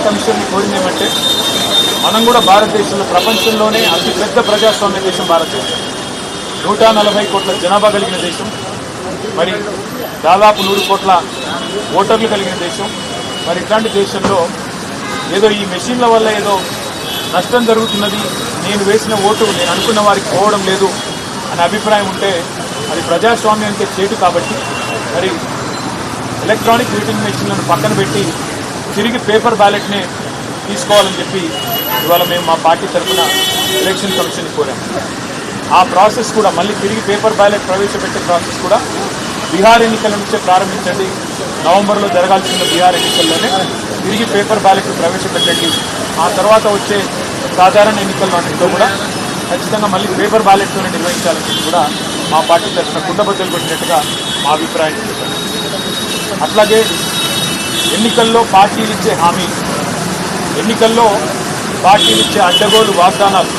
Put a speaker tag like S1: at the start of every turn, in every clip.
S1: Commission కోరింది ఏమంటే మనం కూడా భారతదేశంలో ప్రపంచంలోనే అతిపెద్ద ప్రజాస్వామ్య దేశం భారతదేశం. 140 కోట్ల జనాభా కలిగిన దేశం, మరి దాదాపు 100 కోట్ల ఓటర్లు కలిగిన దేశం. మరి ఇట్లాంటి దేశంలో ఏదో ఈ మెషిన్ల వల్ల ఏదో నష్టం జరుగుతున్నది, నేను వేసిన ఓటు నేను అనుకున్న వారికి పోవడం లేదు అనే అభిప్రాయం ఉంటే అది ప్రజాస్వామ్యానికి చేటు. కాబట్టి మరి ఎలక్ట్రానిక్ ఓటింగ్ మెషిన్లను పక్కన పెట్టి తిరిగి పేపర్ బ్యాలెట్నే తీసుకోవాలని చెప్పి ఇవాళ మేము మా పార్టీ తరఫున ఎలక్షన్ కమిషన్ కోరాము. ఆ ప్రాసెస్ కూడా మళ్ళీ తిరిగి పేపర్ బ్యాలెట్ ప్రవేశపెట్టే ప్రాసెస్ కూడా బీహార్ ఎన్నికల నుంచే ప్రారంభించండి. నవంబర్లో జరగాల్సిన బీహార్ ఎన్నికల్లోనే తిరిగి పేపర్ బ్యాలెట్ ప్రవేశపెట్టండి. ఆ తర్వాత వచ్చే సాధారణ ఎన్నికల్లో అన్నింటిలో కూడా ఖచ్చితంగా మళ్ళీ పేపర్ బ్యాలెట్తోనే నిర్వహించాలని కూడా మా పార్టీ తరఫున కుండబద్దలు కొట్టినట్టుగా మా అభిప్రాయం చెప్పారు. అట్లాగే ఎన్నికల్లో పార్టీలు ఇచ్చే హామీ, ఎన్నికల్లో పార్టీలు ఇచ్చే అడ్డగోలు వాగ్దానాలు.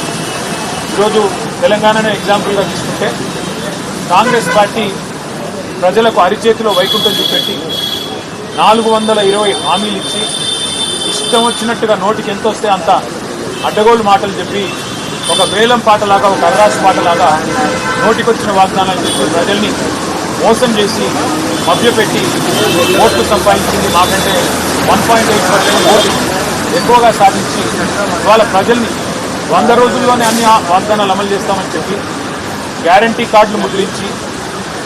S1: ఈరోజు తెలంగాణను ఎగ్జాంపుల్గా తీసుకుంటే కాంగ్రెస్ పార్టీ ప్రజలకు అరిచేతిలో వైకుంఠం చూపెట్టి 420 హామీలు ఇచ్చి ఇష్టం వచ్చినట్టుగా నోటికి ఎంత వస్తే అంత అడ్డగోలు మాటలు చెప్పి ఒక వేలం పాటలాగా, ఒక అర్రాసు పాటలాగా నోటికొచ్చిన వాగ్దానాలు చెప్పి ప్రజల్ని మోసం చేసి మభ్యపెట్టి ఓట్లు సంపాదించింది. మాకంటే 1.8% ఓట్లు ఎక్కువగా సాధించి ఇవాళ ప్రజల్ని 100 రోజుల్లోనే అన్ని వాగ్దానాలు అమలు చేస్తామని చెప్పి గ్యారంటీ కార్డులు ముద్రించి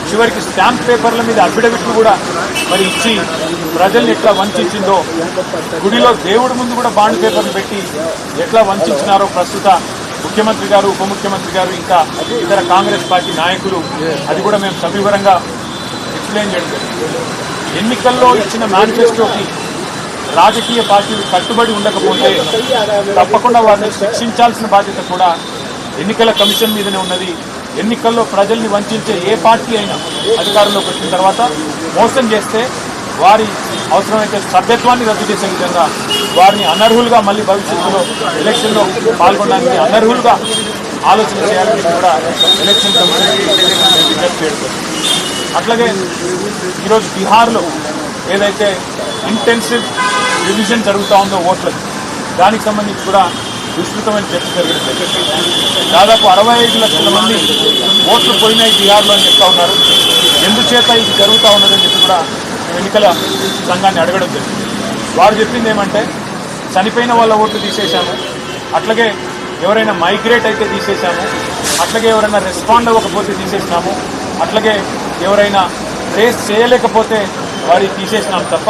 S1: చివరికి స్టాంప్ పేపర్ల మీద అఫిడవిట్లు కూడా మరి ఇచ్చి ప్రజల్ని ఎట్లా వంచిందో, గుడిలో దేవుడి ముందు కూడా బాండ్ పేపర్లు పెట్టి ఎట్లా వంచినారో ప్రస్తుత ముఖ్యమంత్రి గారు, ఉప ముఖ్యమంత్రి గారు, ఇంకా ఇతర కాంగ్రెస్ పార్టీ నాయకులు, అది కూడా మేము సవివరంగా ఎక్స్ప్లెయిన్ చేయడం జరిగింది. ఎన్నికల్లో ఇచ్చిన మేనిఫెస్టోకి రాజకీయ పార్టీలు కట్టుబడి ఉండకపోతే తప్పకుండా వారిని శిక్షించాల్సిన బాధ్యత కూడా ఎన్నికల కమిషన్ మీదనే ఉన్నది. ఎన్నికల్లో ప్రజల్ని వంచే ఏ పార్టీ అయినా అధికారంలోకి వచ్చిన తర్వాత మోసం చేస్తే వారి అవసరమైతే సభ్యత్వాన్ని రద్దు చేసే విధంగా వారిని అనర్హులుగా మళ్ళీ భవిష్యత్తులో ఎలక్షన్లో పాల్గొనడానికి అనర్హులుగా ఆలోచన చేయాలని కూడా ఎలక్షన్ కమిషన్కి విజ్ఞప్తి చేయడం. అట్లాగే ఈరోజు బీహార్లో ఏదైతే ఇంటెన్సివ్ రివిజన్ జరుగుతూ ఉందో ఓట్లకి, దానికి సంబంధించి కూడా విస్తృతమైన చర్చ జరిగింది. దాదాపు 65 లక్షల మంది ఓట్లు పోయినాయి బీహార్లో అని చెప్తా ఉన్నారు. ఎందుచేత ఇది జరుగుతూ ఉన్నదని చెప్పి కూడా ఎన్నికల సంఘాన్ని అడగడం జరిగింది. వారు చెప్పింది ఏమంటే చనిపోయిన వాళ్ళ ఓట్లు తీసేశాము, అట్లాగే ఎవరైనా మైగ్రేట్ అయితే తీసేశాము, అట్లాగే ఎవరైనా రెస్పాండ్ అవ్వకపోతే తీసేసినాము, అట్లాగే ఎవరైనా ట్రేస్ చేయలేకపోతే వారికి తీసేసినాం తప్ప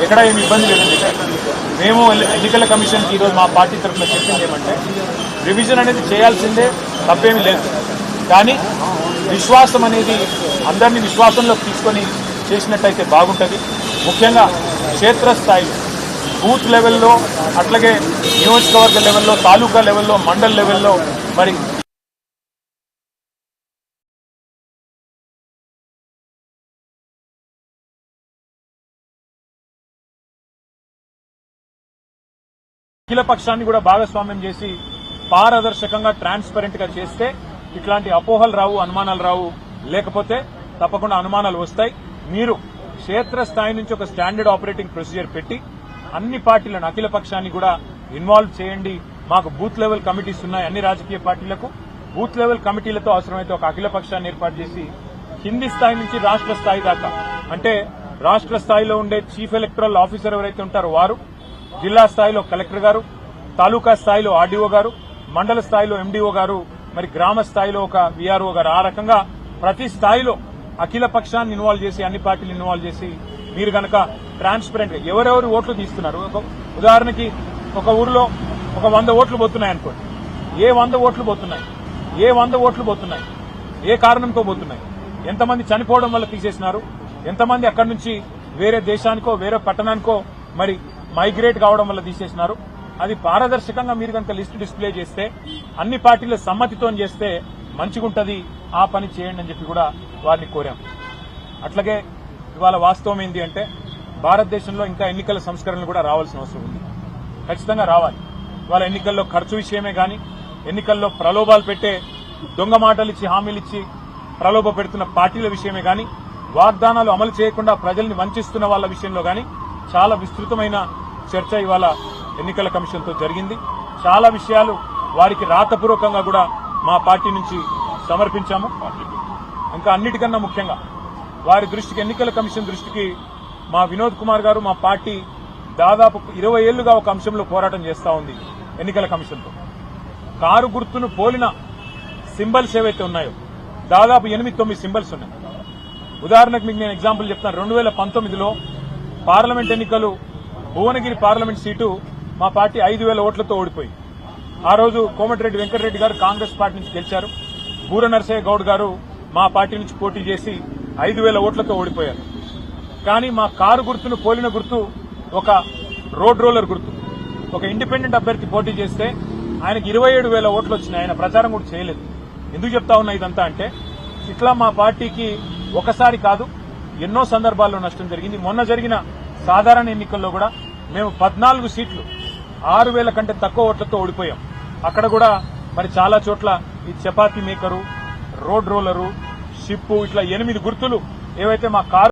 S1: ఎక్కడా ఏమి ఇబ్బంది లేదని చెప్పారు. మేము ఎన్నికల కమిషన్కి ఈరోజు మా పార్టీ తరఫున చెప్పింది ఏమంటే రివిజన్ అనేది చేయాల్సిందే, తప్పేమీ లేదు. కానీ విశ్వాసం అనేది అందరినీ విశ్వాసంలోకి తీసుకొని చేసినట్టయితే బాగుంటుంది. ముఖ్యంగా క్షేత్రస్థాయిలో, బూత్ లెవెల్లో, అట్లాగే నియోజకవర్గ లెవెల్లో, తాలూకా లెవెల్లో, మండల్ లెవెల్లో మరి అఖిల పక్షాన్ని కూడా భాగస్వామ్యం చేసి పారదర్శకంగా, ట్రాన్స్పరెంట్ గా చేస్తే ఇట్లాంటి అపోహలు రావు, అనుమానాలు రావు. లేకపోతే తప్పకుండా అనుమానాలు వస్తాయి. మీరు క్షేత్రస్థాయి నుంచి ఒక స్టాండర్డ్ ఆపరేటింగ్ ప్రొసీజర్ పెట్టి అన్ని పార్టీలను, అఖిల పక్షాన్ని కూడా ఇన్వాల్వ్ చేయండి. మాకు బూత్ లెవెల్ కమిటీస్ ఉన్నాయి. అన్ని రాజకీయ పార్టీలకు బూత్ లెవెల్ కమిటీలతో అవసరమైతే ఒక అఖిల పక్షాన్ని ఏర్పాటు చేసి కింది స్థాయి నుంచి రాష్ట్ర స్థాయి దాకా, అంటే రాష్ట్ర స్థాయిలో ఉండే చీఫ్ ఎలక్టరల్ ఆఫీసర్ ఎవరైతే ఉంటారో వారు, జిల్లా స్థాయిలో కలెక్టర్ గారు, తాలూకా స్థాయిలో ఆర్డీఓ గారు, మండల స్థాయిలో ఎండీఓ గారు, మరి గ్రామ స్థాయిలో ఒక వీఆర్ఓ గారు, ఆ రకంగా ప్రతి స్థాయిలో అఖిల పక్షాన్ని ఇన్వాల్వ్ చేసి, అన్ని పార్టీలు ఇన్వాల్వ్ చేసి మీరు గనక ట్రాన్స్పరెంట్ గా ఎవరెవరు ఓట్లు తీస్తున్నారు. ఉదాహరణకి ఒక ఊరిలో ఒక 100 ఓట్లు పోతున్నాయి అనుకోండి. ఏ 100 ఓట్లు పోతున్నాయి, ఏ 100 ఓట్లు పోతున్నాయి, ఏ కారణంతో పోతున్నాయి, ఎంతమంది చనిపోవడం వల్ల తీసేసినారు, ఎంతమంది అక్కడి నుంచి వేరే దేశానికో వేరే పట్టణానికో మరి మైగ్రేట్ కావడం వల్ల తీసేసినారు. అది పారదర్శకంగా మీరు కనుక లిస్టు డిస్ప్లే చేస్తే, అన్ని పార్టీల సమ్మతితో చేస్తే మంచిగుంటది. ఆ పని చేయండి అని చెప్పి కూడా వారిని కోరాం. అట్లాగే ఇవాళ వాస్తవం ఏంటి అంటే భారతదేశంలో ఇంకా ఎన్నికల సంస్కరణలు కూడా రావాల్సిన అవసరం ఉంది. ఖచ్చితంగా రావాలి. ఇవాళ ఎన్నికల్లో ఖర్చు విషయమే కానీ, ఎన్నికల్లో ప్రలోభాలు పెట్టే దొంగ మాటలు ఇచ్చి హామీలు ఇచ్చి ప్రలోభ పెడుతున్న పార్టీల విషయమే కానీ, వాగ్దానాలు అమలు చేయకుండా ప్రజల్ని వంచిస్తున్న వాళ్ళ విషయంలో కానీ చాలా విస్తృతమైన చర్చ ఇవాళ ఎన్నికల కమిషన్తో జరిగింది. చాలా విషయాలు వారికి రాతపూర్వకంగా కూడా మా పార్టీ నుంచి సమర్పించాము. ఇంకా అన్నిటికన్నా ముఖ్యంగా వారి దృష్టికి, ఎన్నికల కమిషన్ దృష్టికి మా వినోద్ కుమార్ గారు, మా పార్టీ దాదాపు 20 ఏళ్లుగా ఒక అంశంలో పోరాటం చేస్తా ఉంది ఎన్నికల కమిషన్తో. కారు గుర్తును పోలిన సింబల్స్ ఏవైతే ఉన్నాయో దాదాపు 8-9 సింబల్స్ ఉన్నాయి. ఉదాహరణకు మీకు నేను ఎగ్జాంపుల్ చెప్తాను. 2019లో పార్లమెంట్ ఎన్నికలు భువనగిరి పార్లమెంట్ సీటు మా పార్టీ 5,000 ఓట్లతో ఓడిపోయింది. ఆ రోజు కోమటిరెడ్డి వెంకటరెడ్డి గారు కాంగ్రెస్ పార్టీ నుంచి గెలిచారు. బూర నరసయ్య గౌడ్ గారు మా పార్టీ నుంచి పోటీ చేసి 5,000 ఓట్లతో ఓడిపోయారు. కానీ మా కారు గుర్తును పోలిన గుర్తు ఒక రోడ్ రోలర్ గుర్తు. ఒక ఇండిపెండెంట్ అభ్యర్థి పోటీ చేస్తే ఆయనకు 27,000 ఓట్లు వచ్చినాయి. ఆయన ప్రచారం కూడా చేయలేదు. ఎందుకు చెప్తా ఉన్నా ఇదంతా అంటే, ఇట్లా మా పార్టీకి ఒకసారి కాదు ఎన్నో సందర్భాల్లో నష్టం జరిగింది. మొన్న జరిగిన సాధారణ ఎన్నికల్లో కూడా మేము 14 సీట్లు 6,000 కంటే తక్కువ ఓట్లతో ఓడిపోయాం. అక్కడ కూడా మరి చాలా చోట్ల ఈ chapati maker, road roller, ship, ఇట్లా 8 గుర్తులు ఏవైతే మా కారు